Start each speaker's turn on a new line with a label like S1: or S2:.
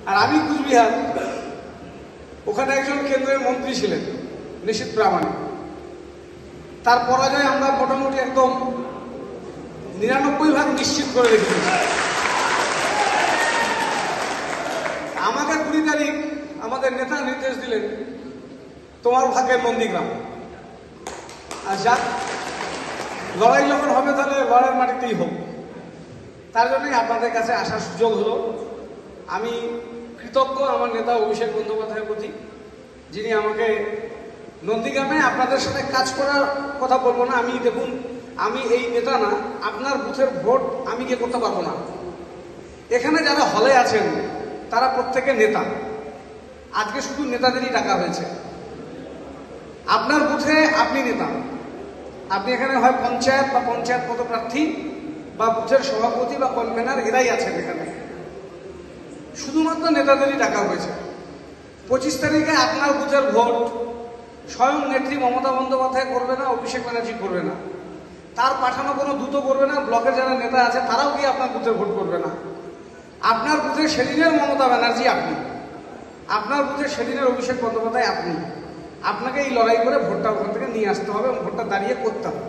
S1: আর আমি কুচবিহার, ওখানে একজন কেন্দ্রের মন্ত্রী ছিলেন নিশীথ প্রামাণিক। তার পরাজয় আমরা মোটামুটি একদম 99% নিশ্চিত করে রেখেছি। আমাকে 20 তারিখ আমাদের নেতা নির্দেশ দিলেন, তোমার ভাগ্যের নন্দীগ্রাম। আর যাক, লড়াই যখন হবে তাহলে লড়াইয়ের মাটিতেই হোক। তার জন্যই আপনাদের কাছে আসার সুযোগ হলো। আমি কৃতজ্ঞ আমার নেতা অভিষেক বন্দ্যোপাধ্যায়ের প্রতি, যিনি আমাকে নন্দীগ্রামে আপনাদের সাথে কাজ করার কথা বলবো না। আমি দেখুন, আমি এই নেতা না, আপনার বুথের ভোট আমি গিয়ে করতে পারবো না। এখানে যারা হলে আছেন তারা প্রত্যেকে নেতা। আজকে শুধু নেতাদেরই ডাকা হয়েছে। আপনার বুথে আপনি নেতা, আপনি এখানে হয় পঞ্চায়েত বা পঞ্চায়েত পদপ্রার্থী বা বুথের সভাপতি বা কনভেনার, এরাই আছেন এখানে। শুধুমাত্র নেতাদেরই ডাকা হয়েছে। 25 তারিখে আপনার বুথের ভোট স্বয়ং নেত্রী মমতা বন্দ্যোপাধ্যায় করবে না, অভিষেক ব্যানার্জি করবে না, তার পাঠানো কোনো দূত করবে না, ব্লকের যারা নেতা আছে তারাও গিয়ে আপনার বুথের ভোট করবে না। আপনার বুথে সেদিনের মমতা ব্যানার্জি আপনি, আপনার বুথে সেদিনের অভিষেক বন্দ্যোপাধ্যায় আপনি। আপনাকে এই লড়াই করে ভোটটা ওখান থেকে নিয়ে আসতে হবে এবং ভোটটা দাঁড়িয়ে করতে হবে।